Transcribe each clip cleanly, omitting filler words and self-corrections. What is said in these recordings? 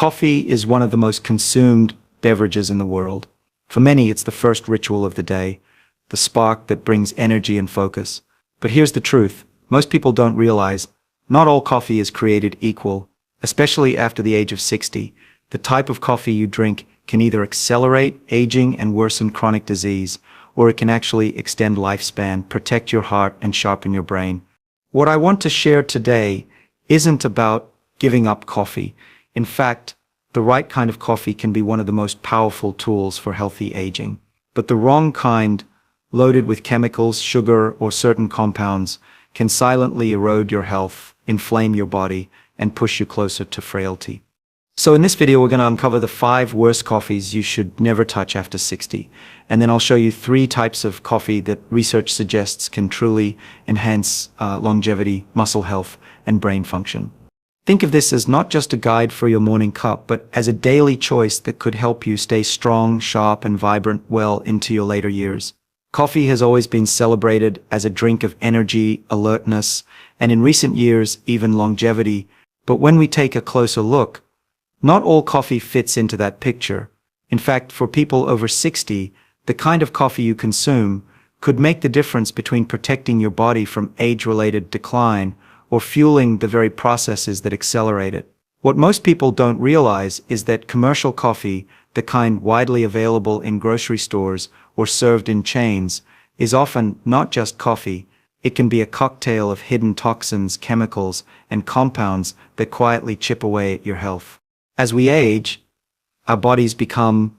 Coffee is one of the most consumed beverages in the world. For many, it's the first ritual of the day, the spark that brings energy and focus. But here's the truth. Most people don't realize not all coffee is created equal, especially after the age of 60. The type of coffee you drink can either accelerate aging and worsen chronic disease, or it can actually extend lifespan, protect your heart, and sharpen your brain. What I want to share today isn't about giving up coffee. In fact, the right kind of coffee can be one of the most powerful tools for healthy aging. But the wrong kind, loaded with chemicals, sugar, or certain compounds, can silently erode your health, inflame your body, and push you closer to frailty. So in this video, we're going to uncover the 5 worst coffees you should never touch after 60. And then I'll show you 3 types of coffee that research suggests can truly enhance longevity, muscle health, and brain function. Think of this as not just a guide for your morning cup, but as a daily choice that could help you stay strong, sharp, and vibrant well into your later years. Coffee has always been celebrated as a drink of energy, alertness, and in recent years, even longevity. But when we take a closer look, not all coffee fits into that picture. In fact, for people over 60, the kind of coffee you consume could make the difference between protecting your body from age-related decline or fueling the very processes that accelerate it. What most people don't realize is that commercial coffee, the kind widely available in grocery stores or served in chains, is often not just coffee. It can be a cocktail of hidden toxins, chemicals, and compounds that quietly chip away at your health. As we age, our bodies become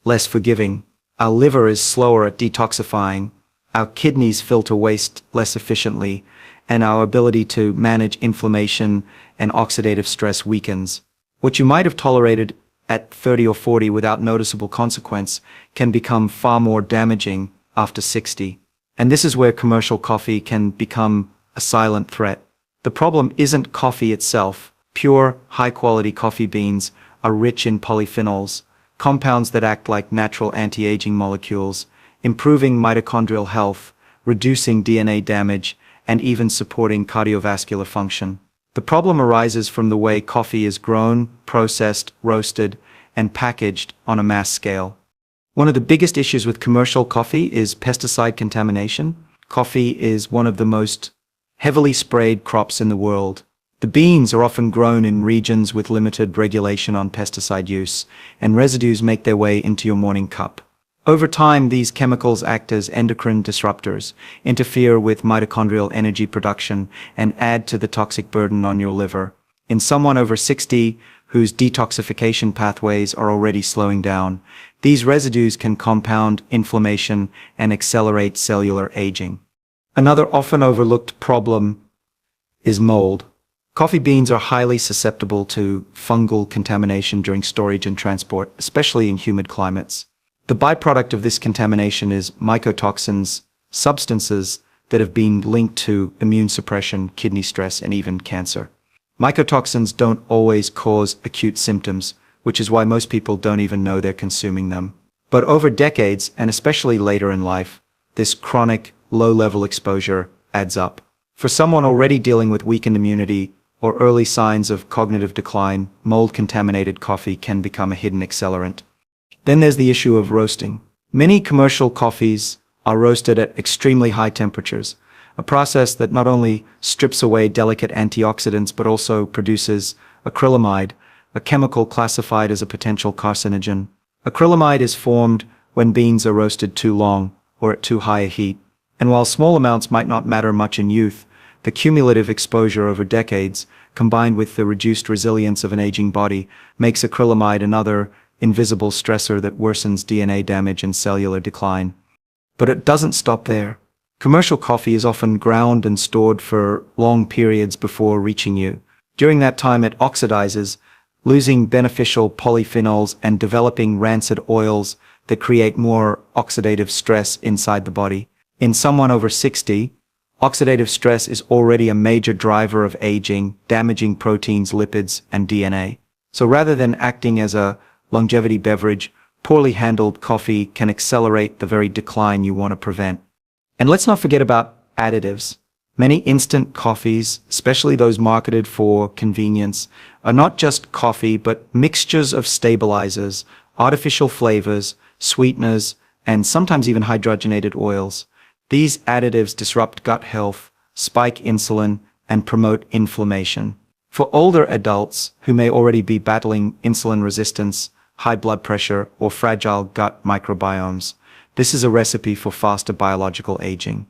less forgiving. Our liver is slower at detoxifying. Our kidneys filter waste less efficiently, and our ability to manage inflammation and oxidative stress weakens. What you might have tolerated at 30 or 40 without noticeable consequence can become far more damaging after 60. And this is where commercial coffee can become a silent threat. The problem isn't coffee itself. Pure, high-quality coffee beans are rich in polyphenols, compounds that act like natural anti-aging molecules, improving mitochondrial health, reducing DNA damage, and even supporting cardiovascular function. The problem arises from the way coffee is grown, processed, roasted, and packaged on a mass scale. One of the biggest issues with commercial coffee is pesticide contamination. Coffee is one of the most heavily sprayed crops in the world. The beans are often grown in regions with limited regulation on pesticide use, and residues make their way into your morning cup. Over time, these chemicals act as endocrine disruptors, interfere with mitochondrial energy production, and add to the toxic burden on your liver. In someone over 60 whose detoxification pathways are already slowing down, these residues can compound inflammation and accelerate cellular aging. Another often overlooked problem is mold. Coffee beans are highly susceptible to fungal contamination during storage and transport, especially in humid climates. The byproduct of this contamination is mycotoxins, substances that have been linked to immune suppression, kidney stress, and even cancer. Mycotoxins don't always cause acute symptoms, which is why most people don't even know they're consuming them. But over decades, and especially later in life, this chronic, low-level exposure adds up. For someone already dealing with weakened immunity or early signs of cognitive decline, mold-contaminated coffee can become a hidden accelerant. Then there's the issue of roasting. Many commercial coffees are roasted at extremely high temperatures, a process that not only strips away delicate antioxidants but also produces acrylamide, a chemical classified as a potential carcinogen. Acrylamide is formed when beans are roasted too long or at too high a heat. And while small amounts might not matter much in youth, the cumulative exposure over decades, combined with the reduced resilience of an aging body, makes acrylamide another invisible stressor that worsens DNA damage and cellular decline. But it doesn't stop there. Commercial coffee is often ground and stored for long periods before reaching you. During that time, it oxidizes, losing beneficial polyphenols and developing rancid oils that create more oxidative stress inside the body. In someone over 60, oxidative stress is already a major driver of aging, damaging proteins, lipids, and DNA. So rather than acting as a longevity beverage, poorly handled coffee can accelerate the very decline you want to prevent. And let's not forget about additives. Many instant coffees, especially those marketed for convenience, are not just coffee but mixtures of stabilizers, artificial flavors, sweeteners, and sometimes even hydrogenated oils. These additives disrupt gut health, spike insulin, and promote inflammation. For older adults who may already be battling insulin resistance, high blood pressure, or fragile gut microbiomes, this is a recipe for faster biological aging.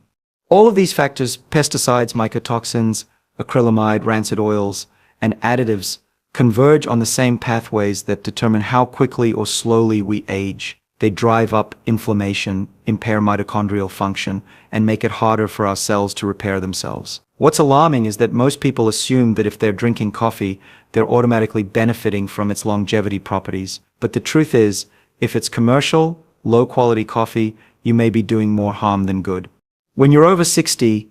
All of these factors, pesticides, mycotoxins, acrylamide, rancid oils, and additives, converge on the same pathways that determine how quickly or slowly we age. They drive up inflammation, impair mitochondrial function, and make it harder for our cells to repair themselves. What's alarming is that most people assume that if they're drinking coffee, they're automatically benefiting from its longevity properties. But the truth is, if it's commercial, low-quality coffee, you may be doing more harm than good. When you're over 60,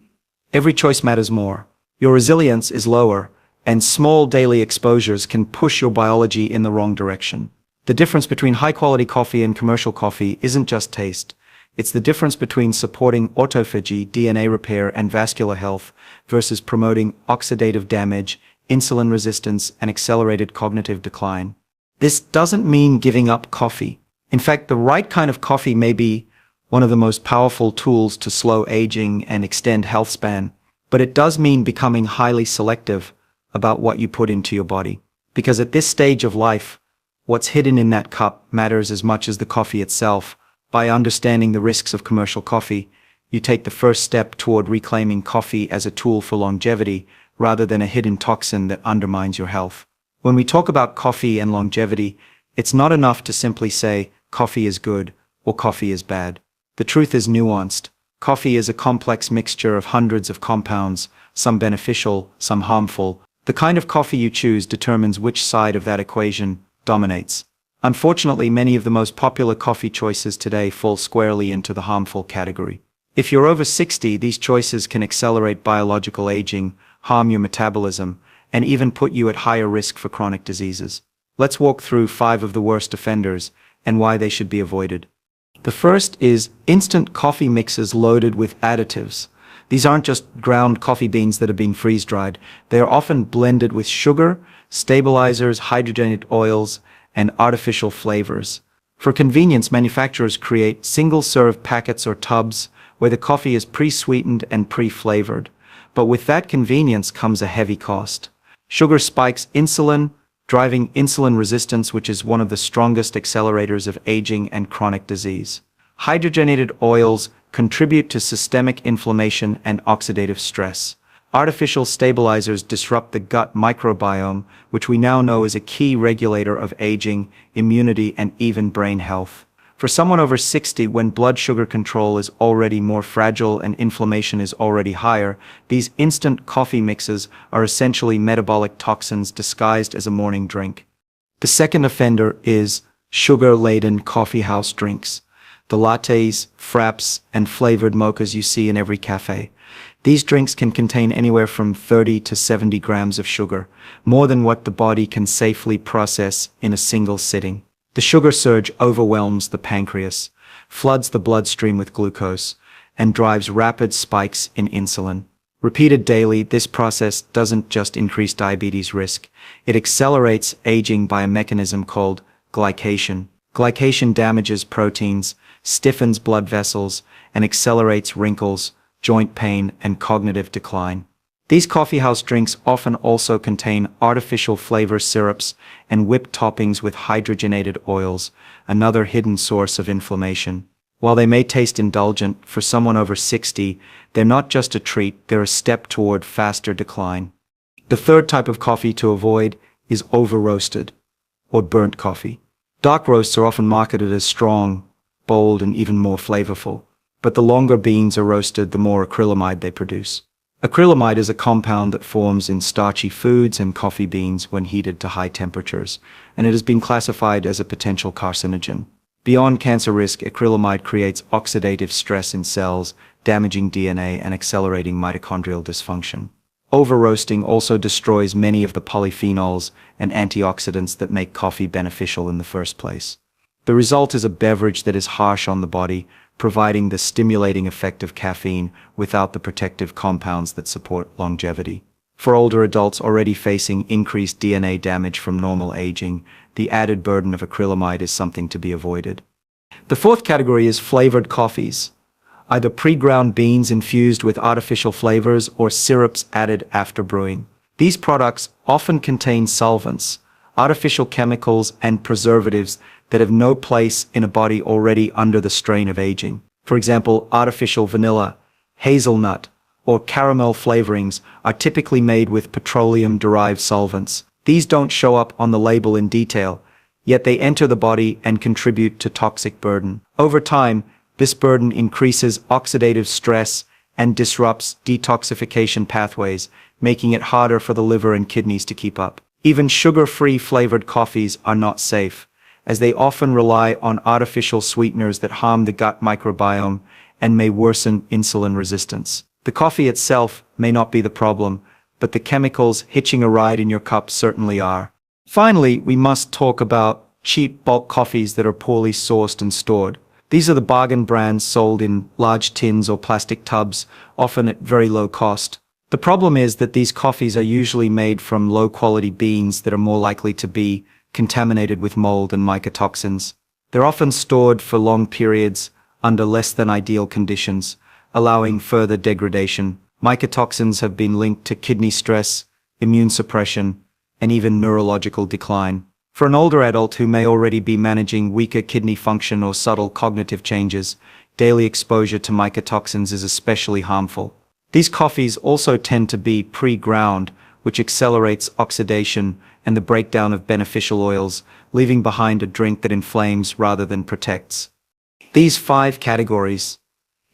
every choice matters more. Your resilience is lower, and small daily exposures can push your biology in the wrong direction. The difference between high-quality coffee and commercial coffee isn't just taste. It's the difference between supporting autophagy, DNA repair, and vascular health versus promoting oxidative damage, insulin resistance, and accelerated cognitive decline. This doesn't mean giving up coffee. In fact, the right kind of coffee may be one of the most powerful tools to slow aging and extend health span, but it does mean becoming highly selective about what you put into your body. Because at this stage of life, what's hidden in that cup matters as much as the coffee itself. By understanding the risks of commercial coffee, you take the first step toward reclaiming coffee as a tool for longevity rather than a hidden toxin that undermines your health. When we talk about coffee and longevity, it's not enough to simply say coffee is good or coffee is bad. The truth is nuanced. Coffee is a complex mixture of hundreds of compounds, some beneficial, some harmful. The kind of coffee you choose determines which side of that equation dominates. Unfortunately, many of the most popular coffee choices today fall squarely into the harmful category. If you're over 60, these choices can accelerate biological aging, harm your metabolism, and even put you at higher risk for chronic diseases. Let's walk through 5 of the worst offenders and why they should be avoided. The first is instant coffee mixes loaded with additives. These aren't just ground coffee beans that are being freeze-dried. They are often blended with sugar, stabilizers, hydrogenated oils, and artificial flavors. For convenience, manufacturers create single-serve packets or tubs where the coffee is pre-sweetened and pre-flavored. But with that convenience comes a heavy cost. Sugar spikes insulin, driving insulin resistance, which is one of the strongest accelerators of aging and chronic disease. Hydrogenated oils contribute to systemic inflammation and oxidative stress. Artificial stabilizers disrupt the gut microbiome, which we now know is a key regulator of aging, immunity, and even brain health. For someone over 60, when blood sugar control is already more fragile and inflammation is already higher, these instant coffee mixes are essentially metabolic toxins disguised as a morning drink. The second offender is sugar-laden coffeehouse drinks. The lattes, fraps, and flavored mochas you see in every cafe. These drinks can contain anywhere from 30 to 70 grams of sugar, more than what the body can safely process in a single sitting. The sugar surge overwhelms the pancreas, floods the bloodstream with glucose, and drives rapid spikes in insulin. Repeated daily, this process doesn't just increase diabetes risk, it accelerates aging by a mechanism called glycation. Glycation damages proteins, stiffens blood vessels, and accelerates wrinkles, joint pain, and cognitive decline. These coffeehouse drinks often also contain artificial flavor syrups and whipped toppings with hydrogenated oils, another hidden source of inflammation. While they may taste indulgent, for someone over 60, they're not just a treat, they're a step toward faster decline. The third type of coffee to avoid is over-roasted, or burnt coffee. Dark roasts are often marketed as strong, bold, and even more flavorful, but the longer beans are roasted, the more acrylamide they produce. Acrylamide is a compound that forms in starchy foods and coffee beans when heated to high temperatures, and it has been classified as a potential carcinogen. Beyond cancer risk, acrylamide creates oxidative stress in cells, damaging DNA and accelerating mitochondrial dysfunction. Over-roasting also destroys many of the polyphenols and antioxidants that make coffee beneficial in the first place. The result is a beverage that is harsh on the body, providing the stimulating effect of caffeine without the protective compounds that support longevity. For older adults already facing increased DNA damage from normal aging, the added burden of acrylamide is something to be avoided. The fourth category is flavored coffees, either pre-ground beans infused with artificial flavors or syrups added after brewing. These products often contain solvents, artificial chemicals, and preservatives that have no place in a body already under the strain of aging. For example, artificial vanilla, hazelnut, or caramel flavorings are typically made with petroleum-derived solvents. These don't show up on the label in detail, yet they enter the body and contribute to toxic burden. Over time, this burden increases oxidative stress and disrupts detoxification pathways, making it harder for the liver and kidneys to keep up. Even sugar-free flavored coffees are not safe, as they often rely on artificial sweeteners that harm the gut microbiome and may worsen insulin resistance. The coffee itself may not be the problem, but the chemicals hitching a ride in your cup certainly are. Finally, we must talk about cheap bulk coffees that are poorly sourced and stored. These are the bargain brands sold in large tins or plastic tubs, often at very low cost. The problem is that these coffees are usually made from low-quality beans that are more likely to be contaminated with mold and mycotoxins. They're often stored for long periods under less than ideal conditions, allowing further degradation. Mycotoxins have been linked to kidney stress, immune suppression, and even neurological decline. For an older adult who may already be managing weaker kidney function or subtle cognitive changes, daily exposure to mycotoxins is especially harmful. These coffees also tend to be pre-ground, which accelerates oxidation and the breakdown of beneficial oils, leaving behind a drink that inflames rather than protects. These 5 categories: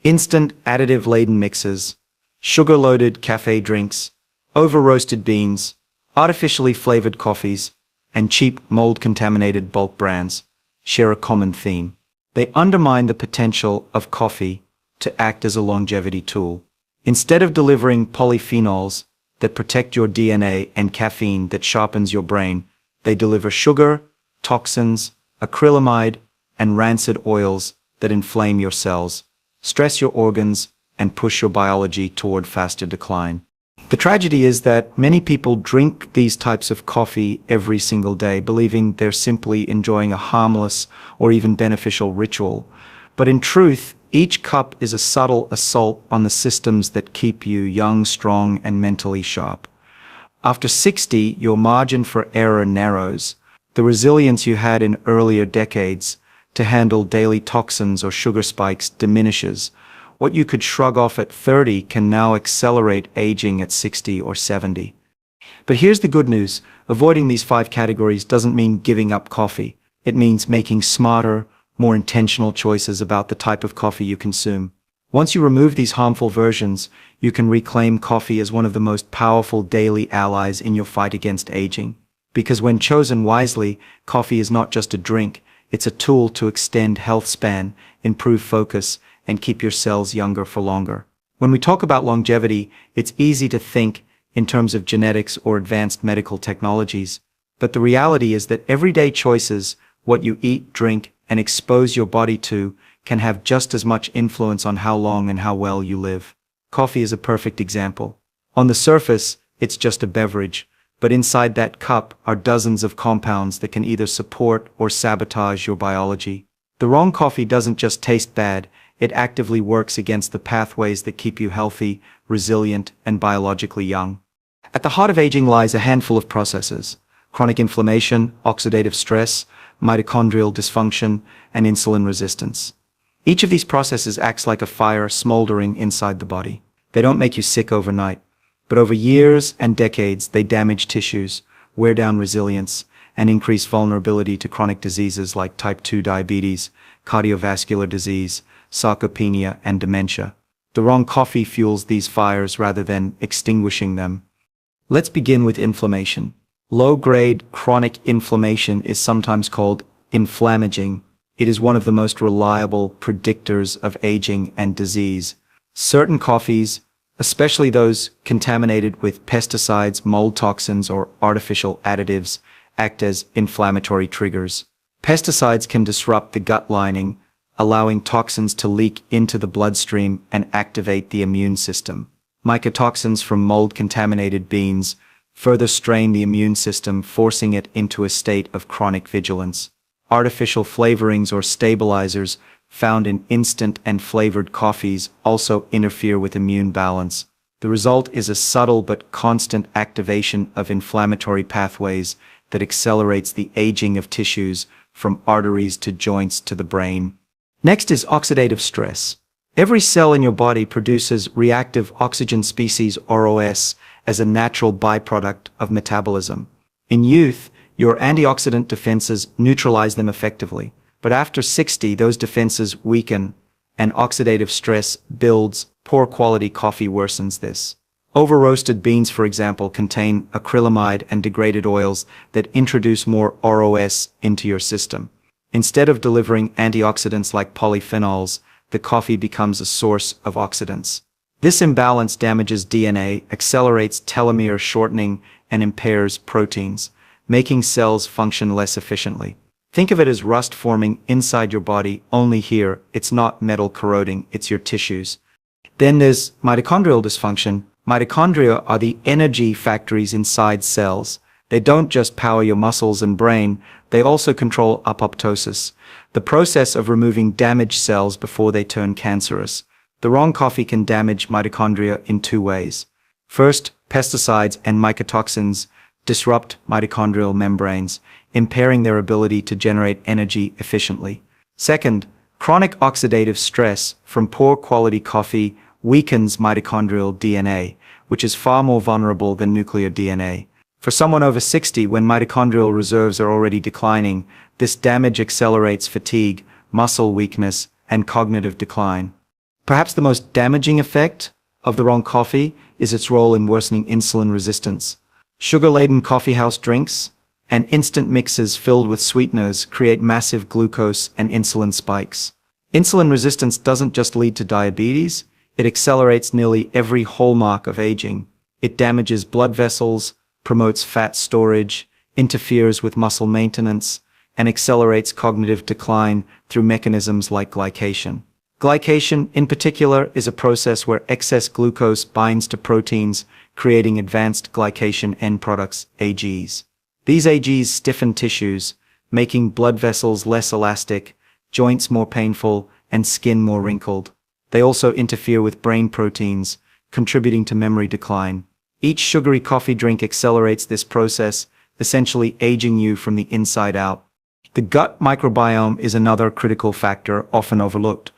instant additive-laden mixes, sugar-loaded cafe drinks, over-roasted beans, artificially flavored coffees, and cheap mold-contaminated bulk brands share a common theme. They undermine the potential of coffee to act as a longevity tool. Instead of delivering polyphenols that protect your DNA and caffeine that sharpens your brain, they deliver sugar, toxins, acrylamide, and rancid oils that inflame your cells, stress your organs, and push your biology toward faster decline. The tragedy is that many people drink these types of coffee every single day, believing they're simply enjoying a harmless or even beneficial ritual. But in truth, each cup is a subtle assault on the systems that keep you young, strong, and mentally sharp. After 60, your margin for error narrows. The resilience you had in earlier decades to handle daily toxins or sugar spikes diminishes. What you could shrug off at 30 can now accelerate aging at 60 or 70. But here's the good news. Avoiding these 5 categories doesn't mean giving up coffee. It means making smarter, more intentional choices about the type of coffee you consume. Once you remove these harmful versions, you can reclaim coffee as one of the most powerful daily allies in your fight against aging. Because when chosen wisely, coffee is not just a drink, it's a tool to extend health span, improve focus, and keep your cells younger for longer. When we talk about longevity, it's easy to think in terms of genetics or advanced medical technologies. But the reality is that everyday choices, what you eat, drink, and expose your body to, can have just as much influence on how long and how well you live. Coffee is a perfect example. On the surface, it's just a beverage, but inside that cup are dozens of compounds that can either support or sabotage your biology. The wrong coffee doesn't just taste bad, it actively works against the pathways that keep you healthy, resilient, and biologically young. At the heart of aging lies a handful of processes: chronic inflammation, oxidative stress, mitochondrial dysfunction, and insulin resistance. Each of these processes acts like a fire smoldering inside the body. They don't make you sick overnight, but over years and decades they damage tissues, wear down resilience, and increase vulnerability to chronic diseases like type 2 diabetes, cardiovascular disease, sarcopenia, and dementia. The wrong coffee fuels these fires rather than extinguishing them. Let's begin with inflammation. Low-grade chronic inflammation is sometimes called inflammaging. It is one of the most reliable predictors of aging and disease. Certain coffees, especially those contaminated with pesticides, mold toxins, or artificial additives, act as inflammatory triggers. Pesticides can disrupt the gut lining, allowing toxins to leak into the bloodstream and activate the immune system. Mycotoxins from mold-contaminated beans further strain the immune system, forcing it into a state of chronic vigilance. Artificial flavorings or stabilizers found in instant and flavored coffees also interfere with immune balance. The result is a subtle but constant activation of inflammatory pathways that accelerates the aging of tissues from arteries to joints to the brain. Next is oxidative stress. Every cell in your body produces reactive oxygen species ROS as a natural byproduct of metabolism. In youth, your antioxidant defenses neutralize them effectively, but after 60, those defenses weaken and oxidative stress builds. Poor quality coffee worsens this. Over-roasted beans, for example, contain acrylamide and degraded oils that introduce more ROS into your system. Instead of delivering antioxidants like polyphenols, the coffee becomes a source of oxidants. This imbalance damages DNA, accelerates telomere shortening, and impairs proteins, making cells function less efficiently. Think of it as rust forming inside your body, only here, it's not metal corroding, it's your tissues. Then there's mitochondrial dysfunction. Mitochondria are the energy factories inside cells. They don't just power your muscles and brain, they also control apoptosis, the process of removing damaged cells before they turn cancerous. The wrong coffee can damage mitochondria in two ways. First, pesticides and mycotoxins disrupt mitochondrial membranes, impairing their ability to generate energy efficiently. Second, chronic oxidative stress from poor quality coffee weakens mitochondrial DNA, which is far more vulnerable than nuclear DNA. For someone over 60, when mitochondrial reserves are already declining, this damage accelerates fatigue, muscle weakness, and cognitive decline. Perhaps the most damaging effect of the wrong coffee is its role in worsening insulin resistance. Sugar-laden coffeehouse drinks and instant mixes filled with sweeteners create massive glucose and insulin spikes. Insulin resistance doesn't just lead to diabetes, it accelerates nearly every hallmark of aging. It damages blood vessels, promotes fat storage, interferes with muscle maintenance, and accelerates cognitive decline through mechanisms like glycation. Glycation, in particular, is a process where excess glucose binds to proteins, creating advanced glycation end products, AGs. These AGs stiffen tissues, making blood vessels less elastic, joints more painful, and skin more wrinkled. They also interfere with brain proteins, contributing to memory decline. Each sugary coffee drink accelerates this process, essentially aging you from the inside out. The gut microbiome is another critical factor often overlooked.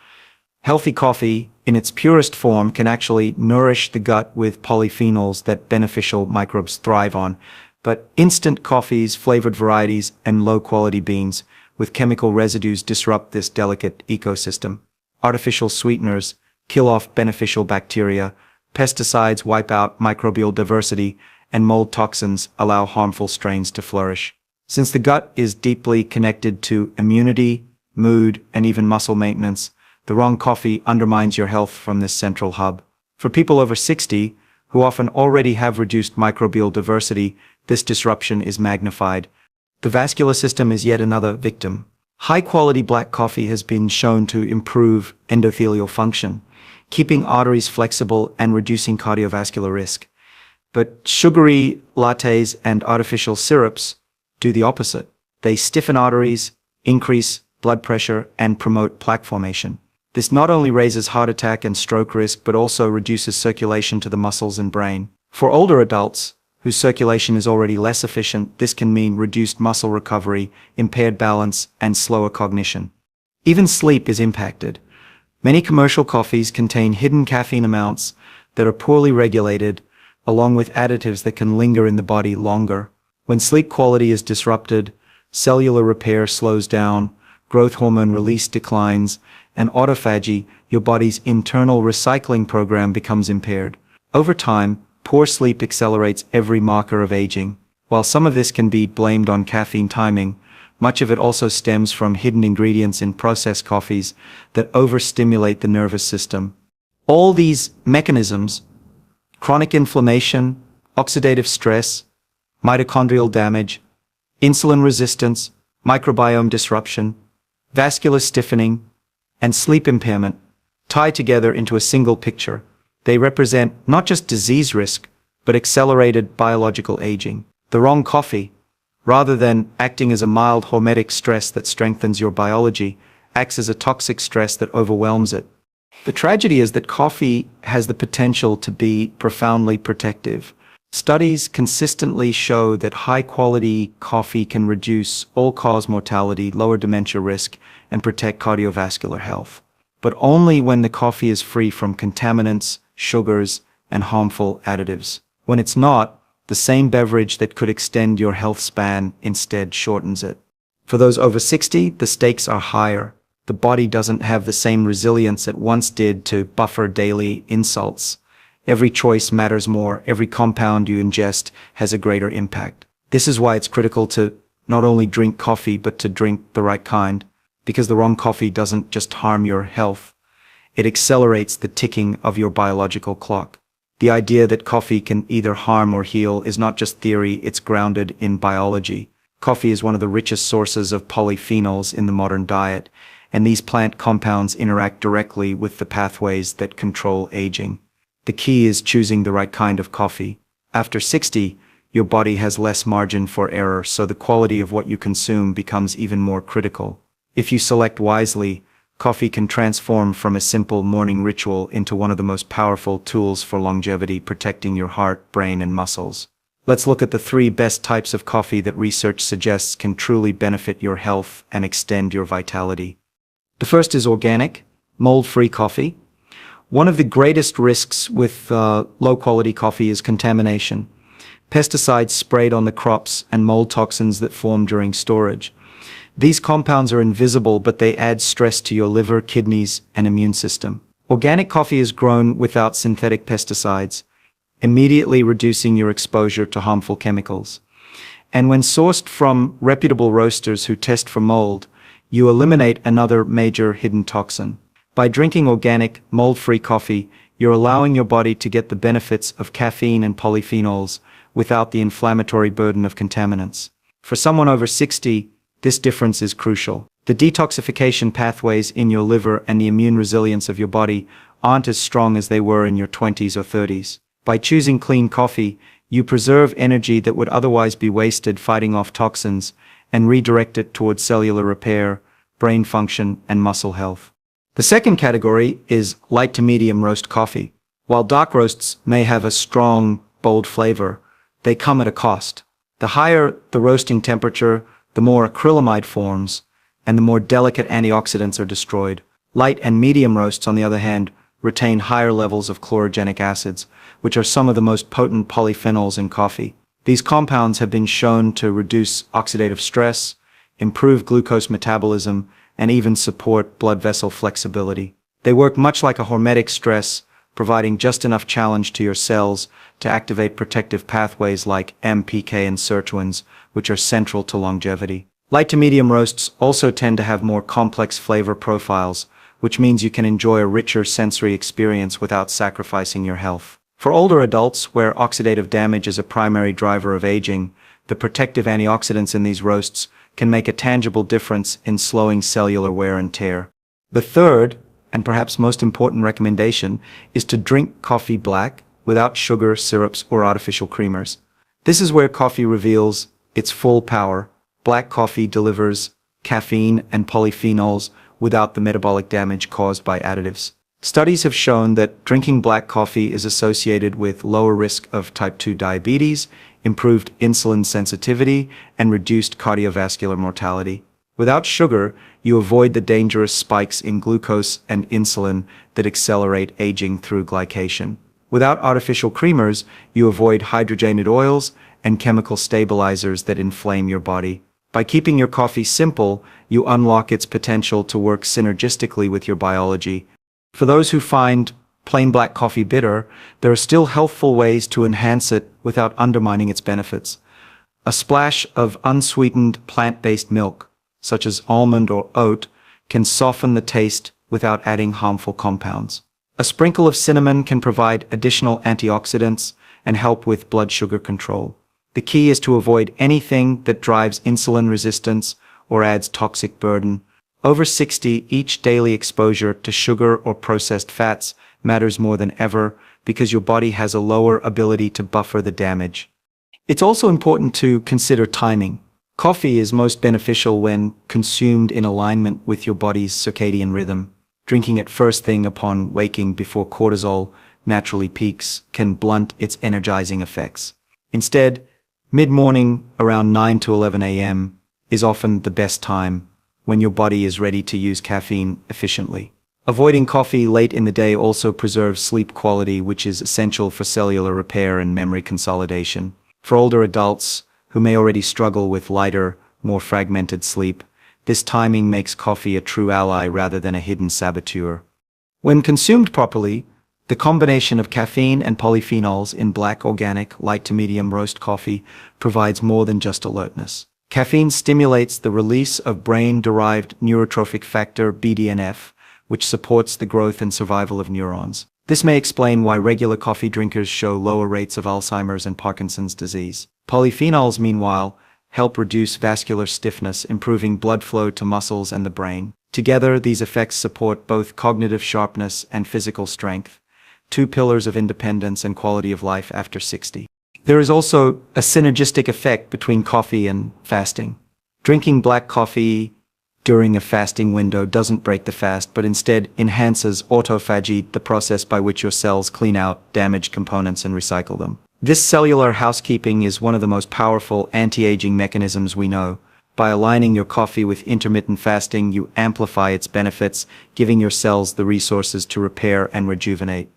Healthy coffee, in its purest form, can actually nourish the gut with polyphenols that beneficial microbes thrive on. But instant coffees, flavored varieties, and low-quality beans with chemical residues disrupt this delicate ecosystem. Artificial sweeteners kill off beneficial bacteria, pesticides wipe out microbial diversity, and mold toxins allow harmful strains to flourish. Since the gut is deeply connected to immunity, mood, and even muscle maintenance, the wrong coffee undermines your health from this central hub. For people over 60, who often already have reduced microbial diversity, this disruption is magnified. The vascular system is yet another victim. High-quality black coffee has been shown to improve endothelial function, keeping arteries flexible and reducing cardiovascular risk. But sugary lattes and artificial syrups do the opposite. They stiffen arteries, increase blood pressure, and promote plaque formation. This not only raises heart attack and stroke risk, but also reduces circulation to the muscles and brain. For older adults, whose circulation is already less efficient, this can mean reduced muscle recovery, impaired balance, and slower cognition. Even sleep is impacted. Many commercial coffees contain hidden caffeine amounts that are poorly regulated, along with additives that can linger in the body longer. When sleep quality is disrupted, cellular repair slows down, growth hormone release declines, and autophagy, your body's internal recycling program, becomes impaired. Over time, poor sleep accelerates every marker of aging. While some of this can be blamed on caffeine timing, much of it also stems from hidden ingredients in processed coffees that overstimulate the nervous system. All these mechanisms, chronic inflammation, oxidative stress, mitochondrial damage, insulin resistance, microbiome disruption, vascular stiffening, and sleep impairment tie together into a single picture. They represent not just disease risk, but accelerated biological aging. The wrong coffee, rather than acting as a mild hormetic stress that strengthens your biology, acts as a toxic stress that overwhelms it. The tragedy is that coffee has the potential to be profoundly protective. Studies consistently show that high-quality coffee can reduce all-cause mortality, lower dementia risk, and protect cardiovascular health. But only when the coffee is free from contaminants, sugars, and harmful additives. When it's not, the same beverage that could extend your health span instead shortens it. For those over 60, the stakes are higher. The body doesn't have the same resilience it once did to buffer daily insults. Every choice matters more. Every compound you ingest has a greater impact. This is why it's critical to not only drink coffee, but to drink the right kind, because the wrong coffee doesn't just harm your health. It accelerates the ticking of your biological clock. The idea that coffee can either harm or heal is not just theory, it's grounded in biology. Coffee is one of the richest sources of polyphenols in the modern diet, and these plant compounds interact directly with the pathways that control aging. The key is choosing the right kind of coffee. After 60, your body has less margin for error, so the quality of what you consume becomes even more critical. If you select wisely, coffee can transform from a simple morning ritual into one of the most powerful tools for longevity, protecting your heart, brain, and muscles. Let's look at the 3 best types of coffee that research suggests can truly benefit your health and extend your vitality. The first is organic, mold-free coffee. One of the greatest risks with low-quality coffee is contamination. Pesticides sprayed on the crops and mold toxins that form during storage. These compounds are invisible, but they add stress to your liver, kidneys, and immune system. Organic coffee is grown without synthetic pesticides, immediately reducing your exposure to harmful chemicals. And when sourced from reputable roasters who test for mold, you eliminate another major hidden toxin. By drinking organic, mold-free coffee, you're allowing your body to get the benefits of caffeine and polyphenols without the inflammatory burden of contaminants. For someone over 60, this difference is crucial. The detoxification pathways in your liver and the immune resilience of your body aren't as strong as they were in your 20s or 30s. By choosing clean coffee, you preserve energy that would otherwise be wasted fighting off toxins and redirect it towards cellular repair, brain function, and muscle health. The second category is light to medium roast coffee. While dark roasts may have a strong, bold flavor, they come at a cost. The higher the roasting temperature, the more acrylamide forms, and the more delicate antioxidants are destroyed. Light and medium roasts, on the other hand, retain higher levels of chlorogenic acids, which are some of the most potent polyphenols in coffee. These compounds have been shown to reduce oxidative stress, improve glucose metabolism, and even support blood vessel flexibility. They work much like a hormetic stress, providing just enough challenge to your cells to activate protective pathways like MPK and sirtuins, which are central to longevity. Light to medium roasts also tend to have more complex flavor profiles, which means you can enjoy a richer sensory experience without sacrificing your health. For older adults, where oxidative damage is a primary driver of aging, the protective antioxidants in these roasts can make a tangible difference in slowing cellular wear and tear. The third, and perhaps most important recommendation, is to drink coffee black, without sugar, syrups, or artificial creamers. This is where coffee reveals its full power. Black coffee delivers caffeine and polyphenols without the metabolic damage caused by additives. Studies have shown that drinking black coffee is associated with lower risk of type 2 diabetes, improved insulin sensitivity, and reduced cardiovascular mortality. Without sugar, you avoid the dangerous spikes in glucose and insulin that accelerate aging through glycation. Without artificial creamers, you avoid hydrogenated oils and chemical stabilizers that inflame your body. By keeping your coffee simple, you unlock its potential to work synergistically with your biology. For those who find plain black coffee bitter, there are still healthful ways to enhance it without undermining its benefits. A splash of unsweetened plant-based milk, such as almond or oat, can soften the taste without adding harmful compounds. A sprinkle of cinnamon can provide additional antioxidants and help with blood sugar control. The key is to avoid anything that drives insulin resistance or adds toxic burden. Over 60, each daily exposure to sugar or processed fats matters more than ever because your body has a lower ability to buffer the damage. It's also important to consider timing. Coffee is most beneficial when consumed in alignment with your body's circadian rhythm. Drinking it first thing upon waking before cortisol naturally peaks can blunt its energizing effects. Instead, mid-morning around 9 to 11 a.m. is often the best time when your body is ready to use caffeine efficiently. Avoiding coffee late in the day also preserves sleep quality, which is essential for cellular repair and memory consolidation. For older adults who may already struggle with lighter, more fragmented sleep, this timing makes coffee a true ally rather than a hidden saboteur. When consumed properly, the combination of caffeine and polyphenols in black organic, light to medium roast coffee provides more than just alertness. Caffeine stimulates the release of brain-derived neurotrophic factor BDNF, which supports the growth and survival of neurons. This may explain why regular coffee drinkers show lower rates of Alzheimer's and Parkinson's disease. Polyphenols, meanwhile, help reduce vascular stiffness, improving blood flow to muscles and the brain. Together, these effects support both cognitive sharpness and physical strength, two pillars of independence and quality of life after 60. There is also a synergistic effect between coffee and fasting. Drinking black coffee during a fasting window doesn't break the fast, but instead enhances autophagy, the process by which your cells clean out damaged components and recycle them. This cellular housekeeping is one of the most powerful anti-aging mechanisms we know. By aligning your coffee with intermittent fasting, you amplify its benefits, giving your cells the resources to repair and rejuvenate.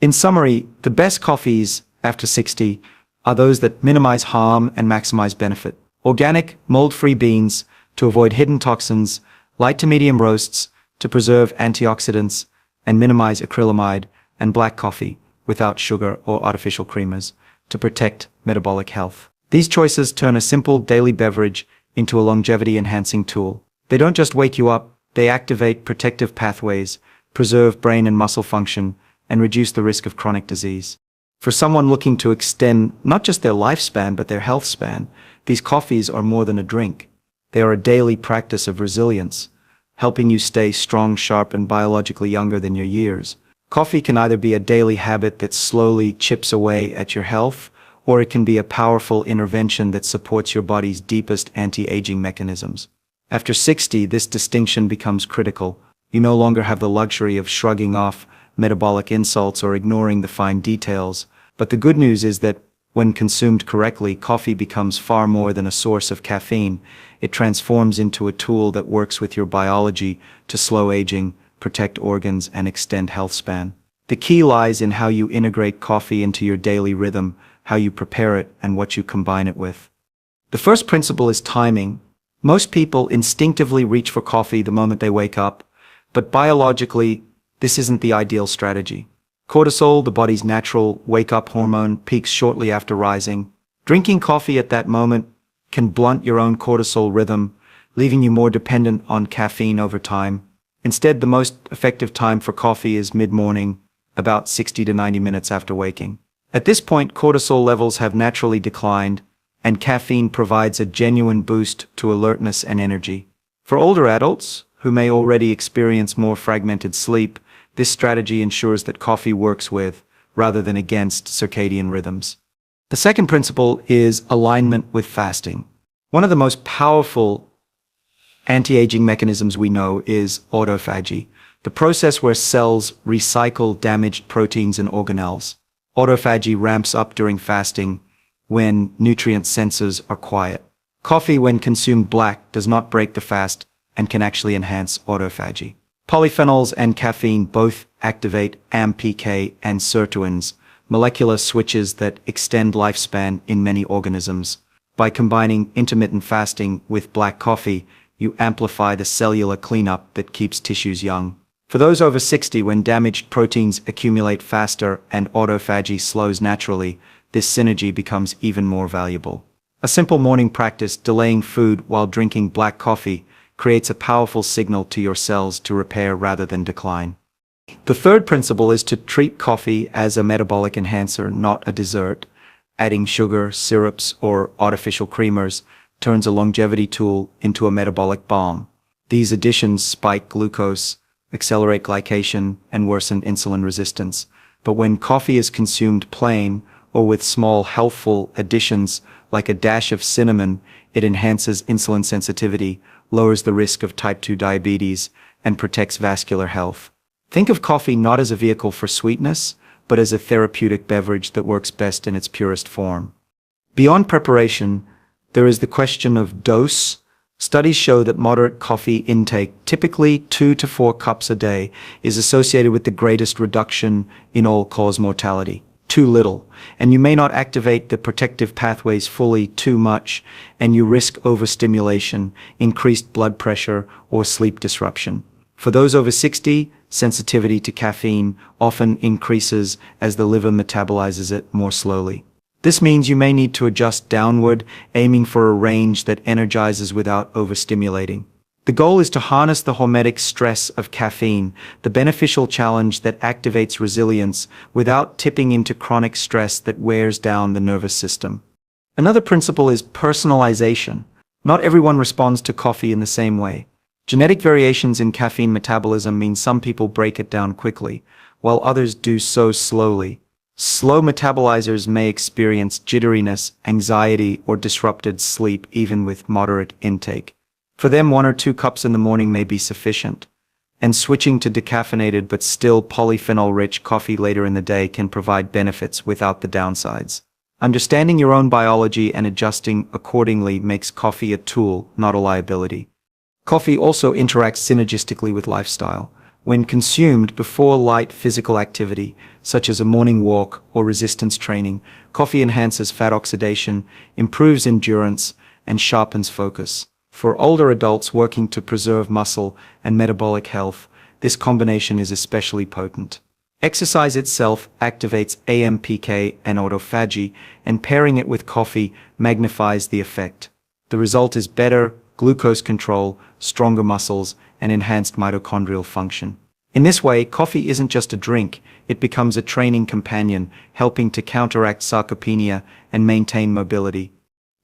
In summary, the best coffees after 60 are those that minimize harm and maximize benefit. Organic, mold-free beans to avoid hidden toxins, light to medium roasts to preserve antioxidants and minimize acrylamide, and black coffee without sugar or artificial creamers to protect metabolic health. These choices turn a simple daily beverage into a longevity-enhancing tool. They don't just wake you up, they activate protective pathways, preserve brain and muscle function, and reduce the risk of chronic disease. For someone looking to extend not just their lifespan but their health span, these coffees are more than a drink. They are a daily practice of resilience, helping you stay strong, sharp, and biologically younger than your years. Coffee can either be a daily habit that slowly chips away at your health, or it can be a powerful intervention that supports your body's deepest anti-aging mechanisms. After 60, this distinction becomes critical. You no longer have the luxury of shrugging off metabolic insults or ignoring the fine details. But the good news is that when consumed correctly, coffee becomes far more than a source of caffeine. It transforms into a tool that works with your biology to slow aging, protect organs, and extend health span. The key lies in how you integrate coffee into your daily rhythm, how you prepare it, and what you combine it with. The first principle is timing. Most people instinctively reach for coffee the moment they wake up, but biologically, this isn't the ideal strategy. Cortisol, the body's natural wake-up hormone, peaks shortly after rising. Drinking coffee at that moment can blunt your own cortisol rhythm, leaving you more dependent on caffeine over time. Instead, the most effective time for coffee is mid-morning, about 60 to 90 minutes after waking. At this point, cortisol levels have naturally declined, and caffeine provides a genuine boost to alertness and energy. For older adults, who may already experience more fragmented sleep, this strategy ensures that coffee works with, rather than against, circadian rhythms. The second principle is alignment with fasting. One of the most powerful anti-aging mechanisms we know is autophagy, the process where cells recycle damaged proteins and organelles. Autophagy ramps up during fasting when nutrient sensors are quiet. Coffee, when consumed black, does not break the fast and can actually enhance autophagy. Polyphenols and caffeine both activate AMPK and sirtuins, molecular switches that extend lifespan in many organisms. By combining intermittent fasting with black coffee, you amplify the cellular cleanup that keeps tissues young. For those over 60, when damaged proteins accumulate faster and autophagy slows naturally, this synergy becomes even more valuable. A simple morning practice, delaying food while drinking black coffee, creates a powerful signal to your cells to repair rather than decline. The third principle is to treat coffee as a metabolic enhancer, not a dessert. Adding sugar, syrups, or artificial creamers turns a longevity tool into a metabolic bomb. These additions spike glucose, accelerate glycation, and worsen insulin resistance. But when coffee is consumed plain or with small healthful additions like a dash of cinnamon, it enhances insulin sensitivity, lowers the risk of type 2 diabetes, and protects vascular health. Think of coffee not as a vehicle for sweetness, but as a therapeutic beverage that works best in its purest form. Beyond preparation, there is the question of dose. Studies show that moderate coffee intake, typically 2 to 4 cups a day, is associated with the greatest reduction in all-cause mortality. Too little, and you may not activate the protective pathways fully. Too much, and you risk overstimulation, increased blood pressure, or sleep disruption. For those over 60, sensitivity to caffeine often increases as the liver metabolizes it more slowly. This means you may need to adjust downward, aiming for a range that energizes without overstimulating. The goal is to harness the hormetic stress of caffeine, the beneficial challenge that activates resilience without tipping into chronic stress that wears down the nervous system. Another principle is personalization. Not everyone responds to coffee in the same way. Genetic variations in caffeine metabolism mean some people break it down quickly, while others do so slowly. Slow metabolizers may experience jitteriness, anxiety, or disrupted sleep even with moderate intake. For them, 1 or 2 cups in the morning may be sufficient, and switching to decaffeinated but still polyphenol-rich coffee later in the day can provide benefits without the downsides. Understanding your own biology and adjusting accordingly makes coffee a tool, not a liability. Coffee also interacts synergistically with lifestyle. When consumed before light physical activity, such as a morning walk or resistance training, coffee enhances fat oxidation, improves endurance, and sharpens focus. For older adults working to preserve muscle and metabolic health, this combination is especially potent. Exercise itself activates AMPK and autophagy, and pairing it with coffee magnifies the effect. The result is better glucose control, stronger muscles, and enhanced mitochondrial function. In this way, coffee isn't just a drink, it becomes a training companion, helping to counteract sarcopenia and maintain mobility.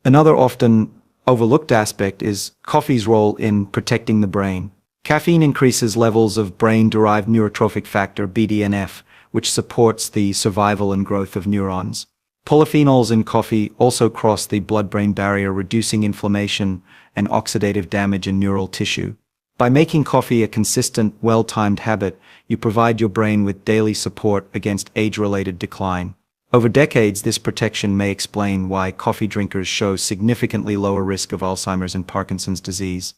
Another often overlooked aspect is coffee's role in protecting the brain. Caffeine increases levels of brain-derived neurotrophic factor BDNF, which supports the survival and growth of neurons. Polyphenols in coffee also cross the blood-brain barrier, reducing inflammation and oxidative damage in neural tissue. By making coffee a consistent, well-timed habit, you provide your brain with daily support against age-related decline. Over decades, this protection may explain why coffee drinkers show significantly lower risk of Alzheimer's and Parkinson's disease.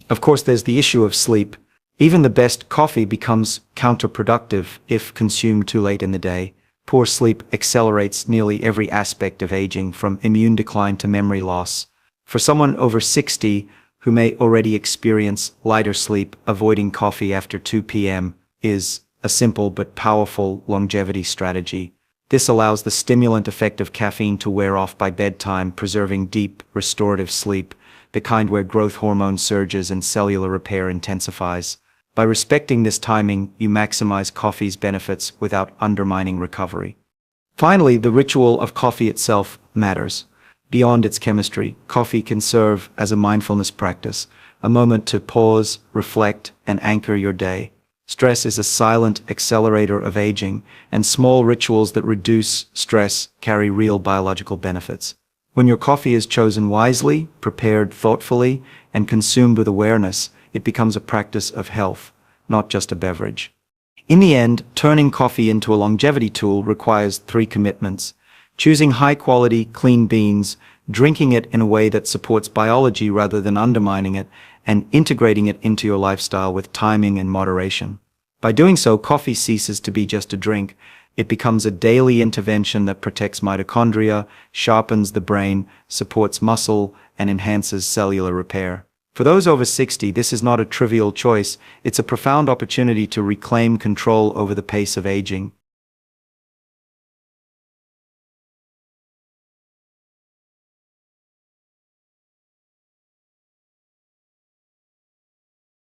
Of course, there's the issue of sleep. Even the best coffee becomes counterproductive if consumed too late in the day. Poor sleep accelerates nearly every aspect of aging, from immune decline to memory loss. For someone over 60 who may already experience lighter sleep, avoiding coffee after 2 p.m. is a simple but powerful longevity strategy. This allows the stimulant effect of caffeine to wear off by bedtime, preserving deep, restorative sleep, the kind where growth hormone surges and cellular repair intensifies. By respecting this timing, you maximize coffee's benefits without undermining recovery. Finally, the ritual of coffee itself matters. Beyond its chemistry, coffee can serve as a mindfulness practice, a moment to pause, reflect, and anchor your day. Stress is a silent accelerator of aging, and small rituals that reduce stress carry real biological benefits. When your coffee is chosen wisely, prepared thoughtfully, and consumed with awareness, it becomes a practice of health, not just a beverage. In the end, turning coffee into a longevity tool requires 3 commitments: choosing high-quality, clean beans, drinking it in a way that supports biology rather than undermining it, and integrating it into your lifestyle with timing and moderation. By doing so, coffee ceases to be just a drink. It becomes a daily intervention that protects mitochondria, sharpens the brain, supports muscle, and enhances cellular repair. For those over 60, this is not a trivial choice. It's a profound opportunity to reclaim control over the pace of aging.